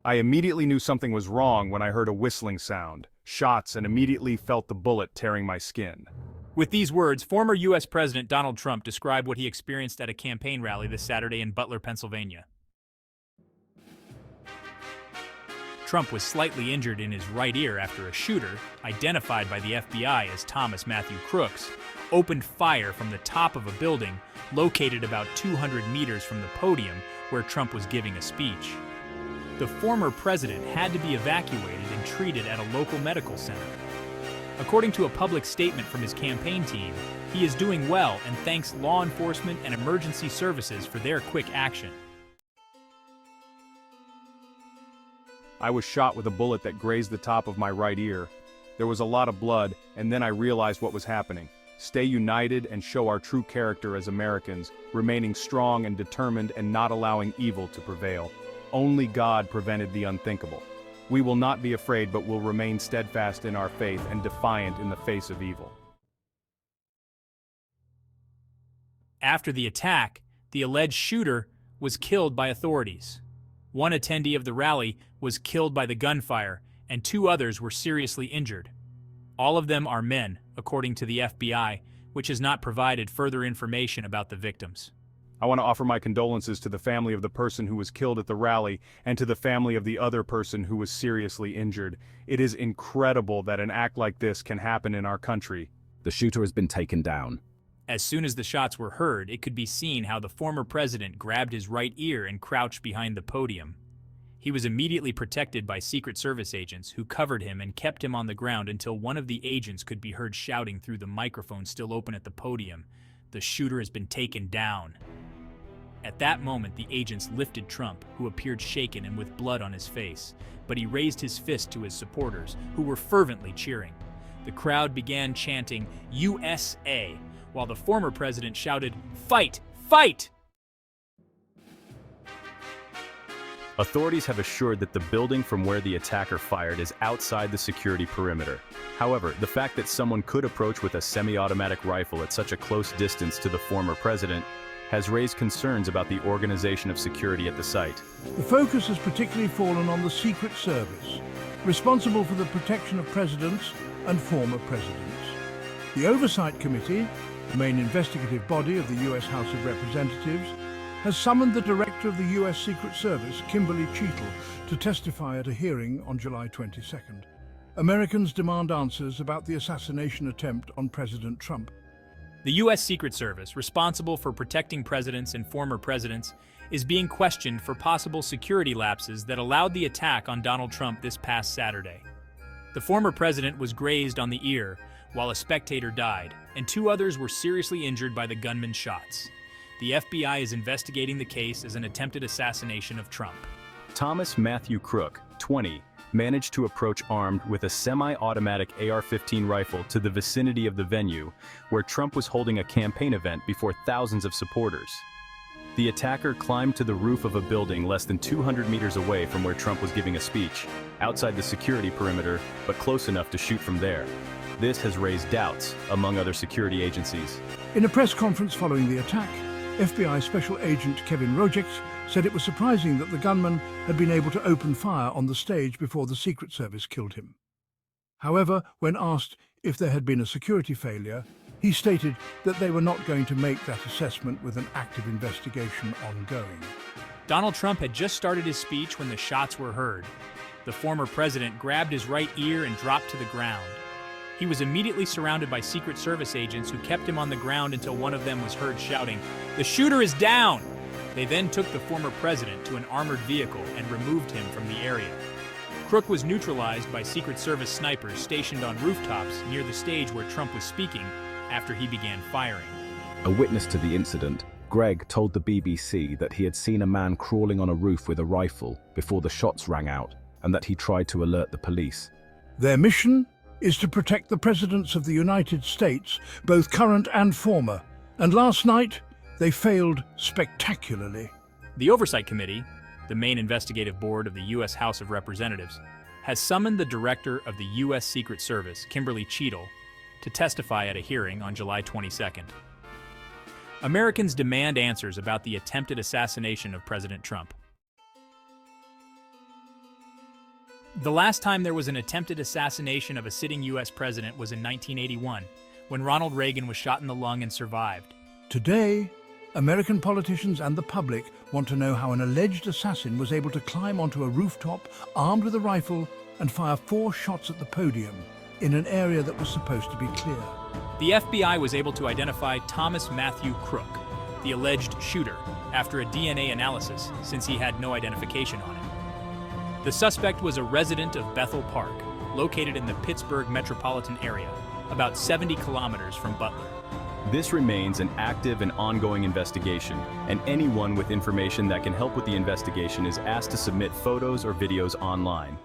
I immediately knew something was wrong when I heard a whistling sound, shots, and immediately felt the bullet tearing my skin. With these words, former U.S. President Donald Trump described what he experienced at a campaign rally this Saturday in Butler, Pennsylvania. Trump was slightly injured in his right ear after a shooter, identified by the FBI as Thomas Matthew Crooks, opened fire from the top of a building located about 200 meters from the podium where Trump was giving a speech. The former president had to be evacuated and treated at a local medical center. According to a public statement from his campaign team, he is doing well and thanks law enforcement and emergency services for their quick action. I was shot with a bullet that grazed the top of my right ear. There was a lot of blood, and then I realized what was happening. Stay united and show our true character as Americans, remaining strong and determined and not allowing evil to prevail. Only God prevented the unthinkable. We will not be afraid but will remain steadfast in our faith and defiant in the face of evil. After the attack, the alleged shooter was killed by authorities. One attendee of the rally was killed by the gunfire, and 2 others were seriously injured. All of them are men, according to the FBI, which has not provided further information about the victims. I want to offer my condolences to the family of the person who was killed at the rally and to the family of the other person who was seriously injured. It is incredible that an act like this can happen in our country. The shooter has been taken down. As soon as the shots were heard, it could be seen how the former president grabbed his right ear and crouched behind the podium. He was immediately protected by Secret Service agents who covered him and kept him on the ground until one of the agents could be heard shouting through the microphone still open at the podium, "The shooter has been taken down." At that moment, the agents lifted Trump, who appeared shaken and with blood on his face, but he raised his fist to his supporters, who were fervently cheering. The crowd began chanting, "USA," while the former president shouted, "Fight! Fight!" Authorities have assured that the building from where the attacker fired is outside the security perimeter. However, the fact that someone could approach with a semi-automatic rifle at such a close distance to the former president has raised concerns about the organization of security at the site. The focus has particularly fallen on the Secret Service, responsible for the protection of presidents and former presidents. The Oversight Committee, the main investigative body of the U.S. House of Representatives, has summoned the Director of the U.S. Secret Service, Kimberly Cheatle, to testify at a hearing on July 22nd. Americans demand answers about the assassination attempt on President Trump. The U.S. Secret Service, responsible for protecting presidents and former presidents, is being questioned for possible security lapses that allowed the attack on Donald Trump this past Saturday. The former president was grazed on the ear, while a spectator died, and 2 others were seriously injured by the gunman's shots. The FBI is investigating the case as an attempted assassination of Trump. Thomas Matthew Crooks, 20, managed to approach armed with a semi-automatic AR-15 rifle to the vicinity of the venue, where Trump was holding a campaign event before thousands of supporters. The attacker climbed to the roof of a building less than 200 meters away from where Trump was giving a speech, outside the security perimeter, but close enough to shoot from there. This has raised doubts among other security agencies. In a press conference following the attack, FBI Special Agent Kevin Rojek said it was surprising that the gunman had been able to open fire on the stage before the Secret Service killed him. However, when asked if there had been a security failure, he stated that they were not going to make that assessment with an active investigation ongoing. Donald Trump had just started his speech when the shots were heard. The former president grabbed his right ear and dropped to the ground. He was immediately surrounded by Secret Service agents who kept him on the ground until one of them was heard shouting, "The shooter is down!" They then took the former president to an armored vehicle and removed him from the area. Crooks was neutralized by Secret Service snipers stationed on rooftops near the stage where Trump was speaking after he began firing. A witness to the incident, Greg, told the BBC that he had seen a man crawling on a roof with a rifle before the shots rang out and that he tried to alert the police. Their mission is to protect the presidents of the United States, both current and former, and last night they failed spectacularly. The Oversight Committee, the main investigative board of the U.S. House of Representatives, has summoned the Director of the U.S. Secret Service, Kimberly Cheatle, to testify at a hearing on July 22nd. Americans demand answers about the attempted assassination of President Trump. The last time there was an attempted assassination of a sitting U.S. president was in 1981, when Ronald Reagan was shot in the lung and survived. Today, American politicians and the public want to know how an alleged assassin was able to climb onto a rooftop armed with a rifle and fire 4 shots at the podium in an area that was supposed to be clear. The FBI was able to identify Thomas Matthew Crooks, the alleged shooter, after a DNA analysis, since he had no identification on him. The suspect was a resident of Bethel Park, located in the Pittsburgh metropolitan area, about 70 kilometers from Butler. This remains an active and ongoing investigation, and anyone with information that can help with the investigation is asked to submit photos or videos online.